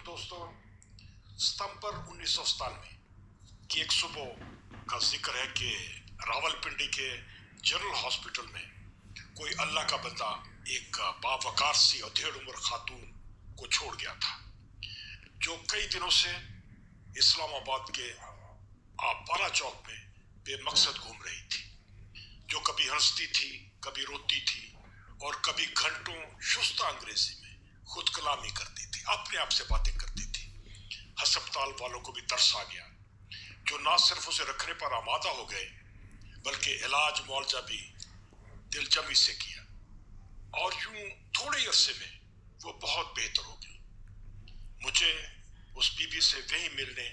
दोस्तों, सितंबर 1997 की एक सुबह का जिक्र है कि रावलपिंडी के जनरल हॉस्पिटल में कोई अल्लाह का बंदा एक बावकार सी अधेड़ उम्र खातून को छोड़ गया था, जो कई दिनों से इस्लामाबाद के आपारा चौक में बेमकसद घूम रही थी, जो कभी हंसती थी, कभी रोती थी और कभी घंटों शुष्ता अंग्रेजी में खुद कलामी करती थी, अपने आप से बातें करती थी। अस्पताल वालों को भी तरस आ गया, जो ना सिर्फ उसे रखने पर आमादा हो गए बल्कि इलाज मुआवजा भी दिलजमी से किया, और यूं थोड़े अरसे में वो बहुत बेहतर हो गई। मुझे उस बीबी से वहीं मिलने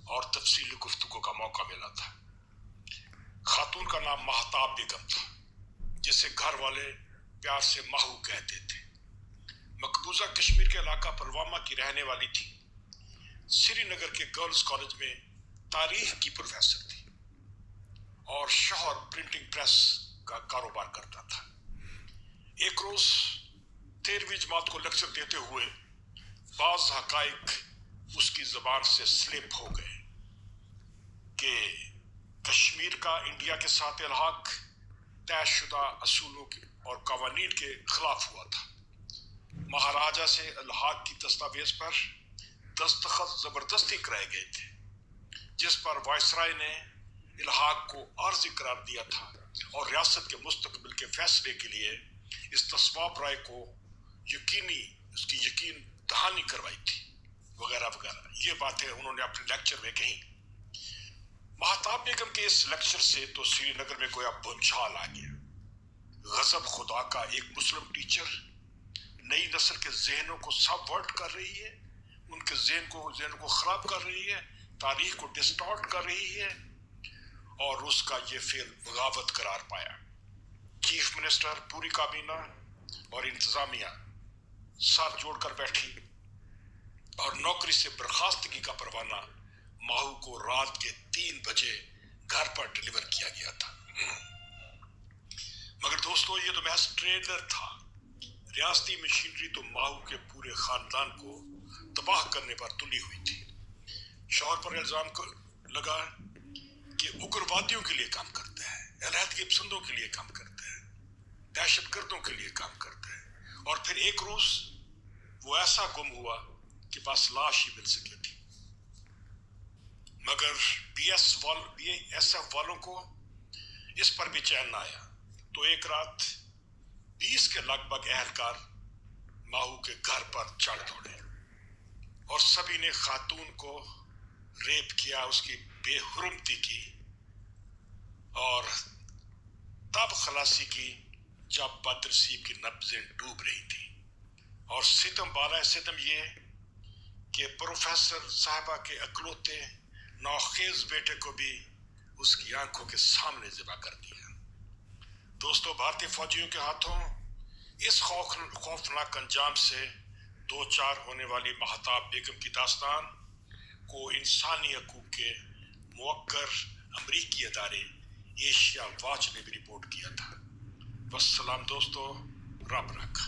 और तफसीली गुफ्तगू का मौका मिला था। खातून का नाम महताब बेगम था, जिसे घर वाले प्यार से माहू कहते थे। मकबूजा कश्मीर के इलाका पुलवामा की रहने वाली थी। श्रीनगर के गर्ल्स कॉलेज में तारीख की प्रोफेसर थी और शौहर प्रिंटिंग प्रेस का कारोबार करता था। एक रोज 13वीं जमात को लेक्चर देते हुए बाज हकाइक उसकी जबान से स्लिप हो गए कि कश्मीर का इंडिया के साथ इल्हाक तयशुदा असूलों और कवानीन के खिलाफ हुआ था। महाराजा से इल्हाक की दस्तावेज पर दस्तखत जबरदस्ती कराए गए थे, जिस पर वायसराय ने इल्हाक को आर्जी करार दिया था और रियासत के मुस्तकबिल के फैसले के लिए इस तस्वाब राय को उसकी यकीन दहानी करवाई थी, वगैरह वगैरह। ये बातें उन्होंने अपने लेक्चर में कही। महताब बेगम के इस लेक्चर से तो श्रीनगर में गोया भूचाल आ गया। गजब खुदा का, एक मुस्लिम टीचर नई नस्ल के जहनों को सबवर्ट कर रही है, उनके जहन को खराब कर रही है, तारीख को डिस्टॉर्ट कर रही है, और उसका ये फेल बगावत करार पाया। चीफ मिनिस्टर, पूरी काबीना और इंतजामिया सर जोड़कर बैठी और नौकरी से बर्खास्तगी का परवाना माहू को रात के 3 बजे घर पर डिलीवर किया गया था। मगर दोस्तों, ये तो महज ट्रेलर था। रियासती मशीनरी तो माहू के पूरे खानदान को तबाह करने पर तुली हुई थी। शौहर पर इल्जाम लगा कि उग्रवादियों के लिए काम करता है, अलहदगी पसंदों के लिए काम करता है, दहशतगर्दों के लिए काम करता है, और फिर एक रोज वो ऐसा गुम हुआ कि बस लाश ही मिल सकी थी। मगर BSF वालों को इस पर भी चैन ना आया, तो एक रात 20 के लगभग एहलकार माहू के घर पर चढ़ दौड़े और सभी ने खातून को रेप किया, उसकी बेहुरमती की और तब खलासी की जब बदनसीब की नब्जें डूब रही थी। और सितम बाला सितम ये कि प्रोफेसर साहबा के अकलौते नौखेज बेटे को भी उसकी आंखों के सामने ज़िबा कर दिया। दोस्तों, भारतीय फौजियों के हाथों इस खौफनाक अंजाम से 2-4 होने वाली महताब बेगम की दास्तान को इंसानी हकूक के मुवक्कर अमरीकी अदारे एशिया वॉच ने भी रिपोर्ट किया था। वस्सलाम दोस्तों, रब रखा।